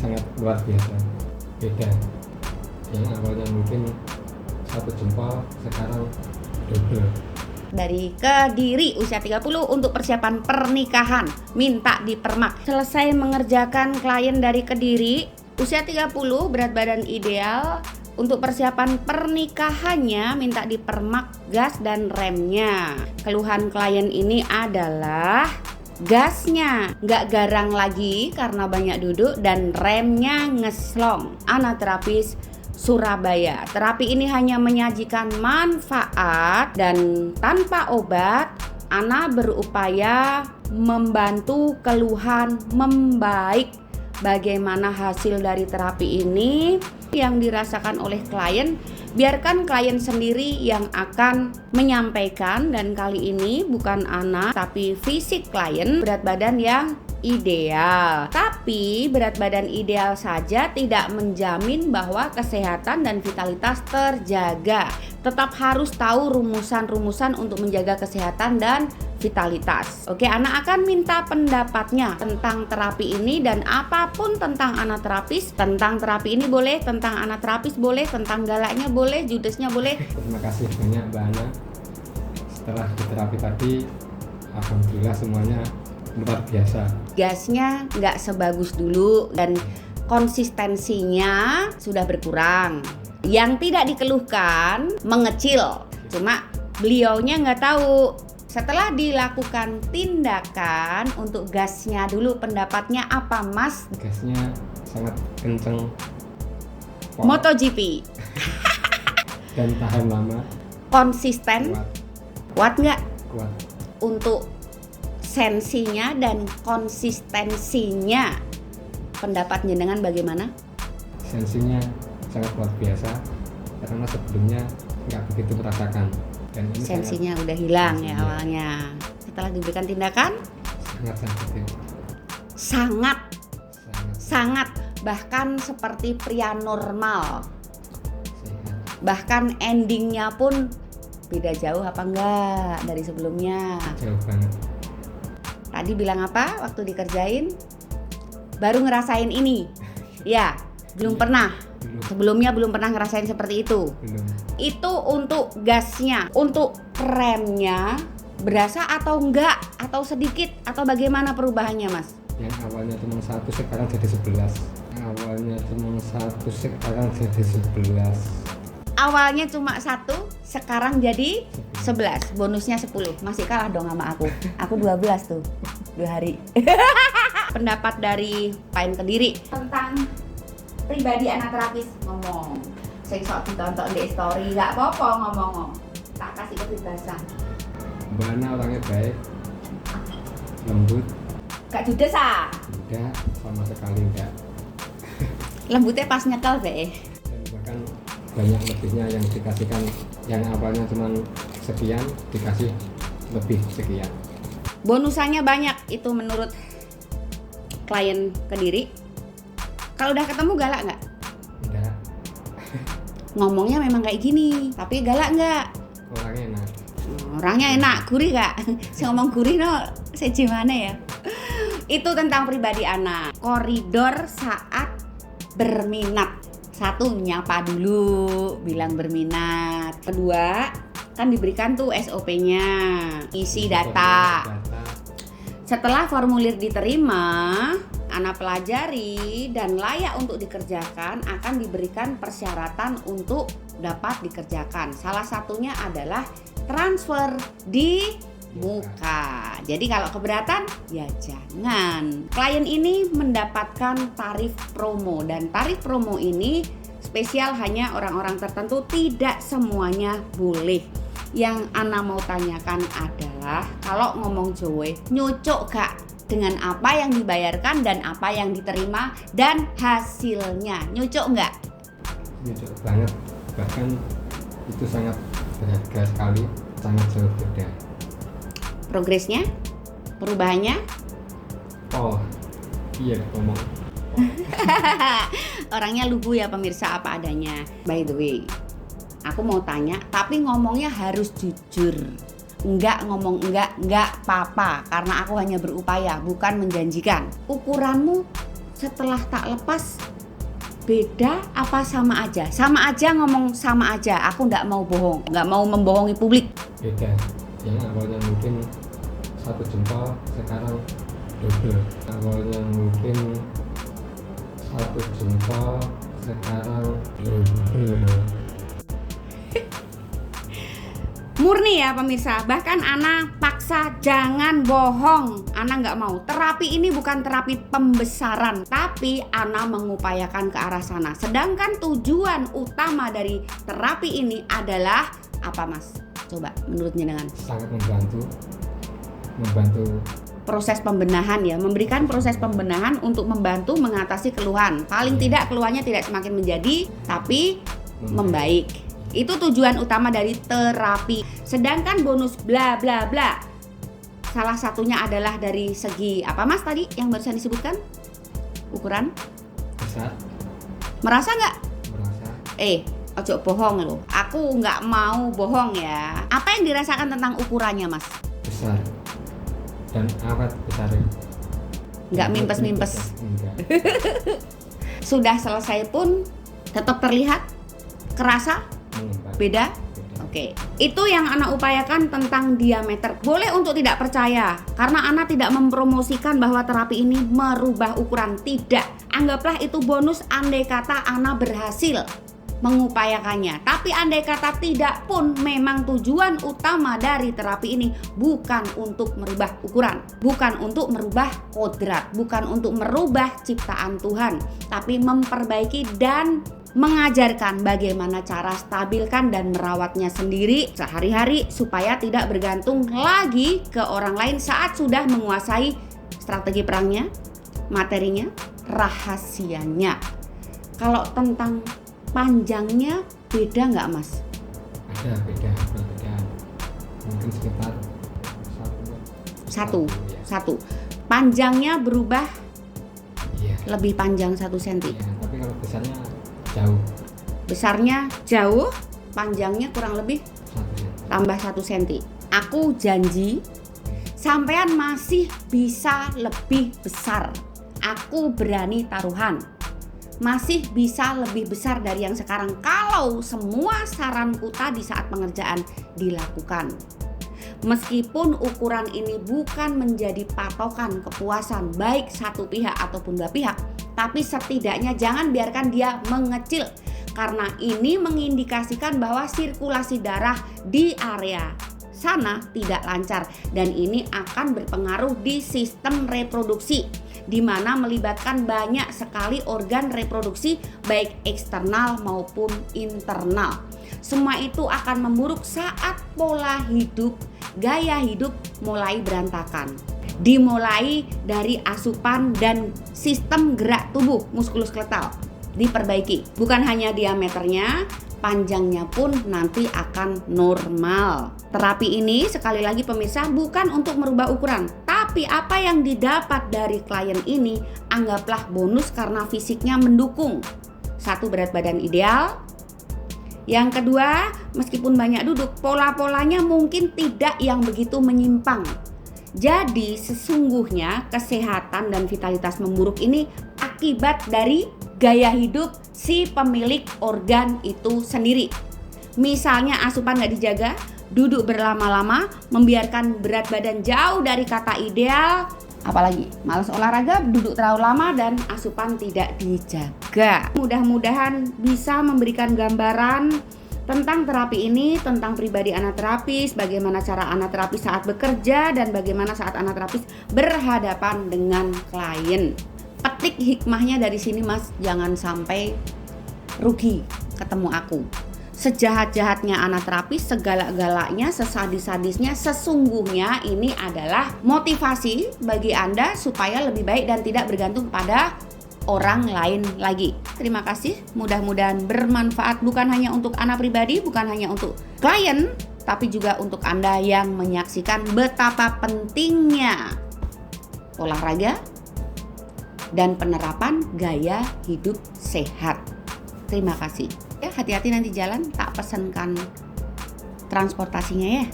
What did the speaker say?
sangat luar biasa, beda. Yang awalnya mungkin satu jempol, sekarang double. Dari Kediri, usia 30 untuk persiapan pernikahan, minta dipermak. Selesai mengerjakan klien dari Kediri, usia 30, berat badan ideal. Untuk persiapan pernikahannya minta dipermak gas dan remnya. Keluhan klien ini adalah gasnya nggak garang lagi karena banyak duduk dan remnya ngeslong. Ana terapis Surabaya. Terapi ini hanya menyajikan manfaat dan tanpa obat. Ana berupaya membantu keluhan membaik. Bagaimana hasil dari terapi ini yang dirasakan oleh klien, biarkan klien sendiri yang akan menyampaikan. Dan kali ini bukan Ana tapi fisik klien, berat badan yang ideal. Tapi berat badan ideal saja tidak menjamin bahwa kesehatan dan vitalitas terjaga. Tetap harus tahu rumusan-rumusan untuk menjaga kesehatan dan vitalitas. Oke, Ana akan minta pendapatnya tentang terapi ini dan apapun tentang Ana terapis. Tentang terapi ini boleh, tentang Ana terapis boleh, tentang galaknya boleh, judesnya boleh. Terima kasih banyak Mbak Ana. Setelah diterapi tadi, alhamdulillah semuanya luar biasa. Gasnya nggak sebagus dulu dan konsistensinya sudah berkurang. Yang tidak dikeluhkan mengecil, cuma beliaunya nggak tahu. Setelah dilakukan tindakan untuk gasnya dulu, pendapatnya apa Mas? Gasnya sangat kenceng, MotoGP. Dan tahan lama. Konsisten, kuat nggak? Kuat. Untuk sensinya dan konsistensinya, pendapat jenengan bagaimana? Sensinya sangat luar biasa karena sebelumnya nggak begitu merasakan. Dan ini Sensinya udah hilang ya awalnya. Setelah diberikan tindakan? Sangat sensitif. Sangat. Bahkan seperti pria normal. Sehat. Bahkan endingnya pun beda jauh apa enggak dari sebelumnya? Jauh banget. Tadi bilang apa waktu dikerjain? Baru ngerasain ini. Ya, belum pernah. Sebelumnya belum pernah ngerasain seperti itu. Belum. Itu untuk gasnya. Untuk remnya berasa atau enggak? Atau sedikit? Atau bagaimana perubahannya Mas? Yang awalnya cuma 1 sekarang jadi 11. Awalnya cuma 1 sekarang jadi 11. Awalnya cuma 1, sekarang jadi 11. Bonusnya 10. Masih kalah dong sama aku. Aku 12 tuh 2 hari. Pendapat dari klien Kediri tentang pribadi anak terapis ngomong. Sing sok ditonton di story gak apa-apa ngomong. Tak kasih kebebasan. Mbak Ana orangnya baik, lembut. Gak judes ah. Enggak, sama sekali enggak. Lembutnya pas nyekel deh. Dan bahkan banyak lebihnya yang dikasihkan. Yang awalnya cuma sekian dikasih lebih sekian. Bonusannya banyak itu menurut klien Kediri. Kalau udah ketemu galak nggak? Enggak. Ngomongnya memang kayak gini, tapi galak nggak? Orangnya enak. Orangnya enak, gurih nggak? Saya ngomong gurih no, saya gimana ya? Itu tentang pribadi anak. Koridor saat berminat. 1, nyapa dulu, bilang berminat. 2, kan diberikan tuh SOP-nya, isi data. Setelah formulir diterima, Ana pelajari dan layak untuk dikerjakan, akan diberikan persyaratan untuk dapat dikerjakan. Salah satunya adalah transfer di muka. Jadi kalau keberatan ya jangan. Klien ini mendapatkan tarif promo dan tarif promo ini spesial hanya orang-orang tertentu, tidak semuanya boleh. Yang Ana mau tanyakan adalah kalau ngomong Jawa, nyocok gak dengan apa yang dibayarkan dan apa yang diterima dan hasilnya? Nyocok nggak? Nyocok banget, bahkan itu sangat berharga sekali, sangat jauh beda. Progresnya? Perubahannya? Oh, iya ngomong. Orangnya lugu ya pemirsa, apa adanya. By the way, aku mau tanya, tapi ngomongnya harus jujur. Enggak ngomong enggak apa-apa, karena aku hanya berupaya, bukan menjanjikan. Ukuranmu setelah tak lepas beda apa sama aja? Sama aja, ngomong sama aja. Aku nggak mau bohong, nggak mau membohongi publik. Beda. Yang awalnya mungkin satu jempol sekarang double. Awalnya mungkin satu jempol sekarang double. Murni ya pemirsa, bahkan Ana paksa jangan bohong. Ana nggak mau. Terapi ini bukan terapi pembesaran, tapi Ana mengupayakan ke arah sana. Sedangkan tujuan utama dari terapi ini adalah apa, Mas? Coba menurut jenengan. Sangat membantu Proses pembenahan ya, memberikan proses pembenahan untuk membantu mengatasi keluhan. Paling tidak keluhannya tidak semakin menjadi, tapi membaik. Itu tujuan utama dari terapi. Sedangkan bonus bla bla bla, salah satunya adalah dari segi apa, Mas, tadi yang barusan disebutkan? Ukuran? besar. Merasa nggak? Merasa Ojo bohong loh. Aku nggak mau bohong ya. Apa yang dirasakan tentang ukurannya, Mas? besar dan awet besar. Nggak mimpes-mimpes. Enggak. Sudah selesai pun tetap terlihat, kerasa Mengembang. beda. Oke, itu yang Ana upayakan tentang diameter. Boleh untuk tidak percaya, karena Ana tidak mempromosikan bahwa terapi ini merubah ukuran. Tidak, anggaplah itu bonus andai kata Ana berhasil mengupayakannya. Tapi andai kata tidak pun, memang tujuan utama dari terapi ini bukan untuk merubah ukuran, bukan untuk merubah kodrat, bukan untuk merubah ciptaan Tuhan, tapi memperbaiki dan mengajarkan bagaimana cara stabilkan dan merawatnya sendiri sehari-hari supaya tidak bergantung lagi ke orang lain saat sudah menguasai strategi perangnya, materinya, rahasianya. Kalau tentang panjangnya beda nggak, Mas? Ada beda. Mungkin sekitar satu. Panjangnya berubah, Iya. lebih panjang 1 cm. Iya, tapi kalau besarnya jauh. Besarnya jauh, panjangnya kurang lebih 1 cm. tambah 1 cm. Aku janji sampean masih bisa lebih besar. Aku berani taruhan masih bisa lebih besar dari yang sekarang kalau semua saranku tadi saat pengerjaan dilakukan. Meskipun ukuran ini bukan menjadi patokan kepuasan baik satu pihak ataupun dua pihak, tapi setidaknya jangan biarkan dia mengecil, karena ini mengindikasikan bahwa sirkulasi darah di area sana tidak lancar, dan ini akan berpengaruh di sistem reproduksi, di mana melibatkan banyak sekali organ reproduksi baik eksternal maupun internal. Semua itu akan memburuk saat pola hidup, gaya hidup mulai berantakan. Dimulai dari asupan dan sistem gerak tubuh muskuloskeletal diperbaiki. Bukan hanya diameternya, panjangnya pun nanti akan normal. Terapi ini sekali lagi pemirsa bukan untuk merubah ukuran, tapi apa yang didapat dari klien ini anggaplah bonus karena fisiknya mendukung. 1, berat badan ideal. Yang kedua, meskipun banyak duduk, pola-polanya mungkin tidak yang begitu menyimpang. Jadi sesungguhnya kesehatan dan vitalitas memburuk ini akibat dari gaya hidup si pemilik organ itu sendiri. Misalnya asupan nggak dijaga, duduk berlama-lama, membiarkan berat badan jauh dari kata ideal, apalagi malas olahraga, duduk terlalu lama, dan asupan tidak dijaga. Mudah-mudahan bisa memberikan gambaran tentang terapi ini, tentang pribadi anaterapis, bagaimana cara anaterapis saat bekerja, dan bagaimana saat anaterapis berhadapan dengan klien. Petik hikmahnya dari sini, Mas, jangan sampai rugi ketemu aku. Sejahat-jahatnya anaterapis, segalak-galaknya, sesadis-sadisnya, sesungguhnya ini adalah motivasi bagi Anda supaya lebih baik dan tidak bergantung pada orang lain lagi. Terima kasih, mudah-mudahan bermanfaat bukan hanya untuk Ana pribadi, bukan hanya untuk klien, tapi juga untuk Anda yang menyaksikan betapa pentingnya olahraga dan penerapan gaya hidup sehat. Terima kasih. Ya, hati-hati nanti jalan, tak pesankan transportasinya ya.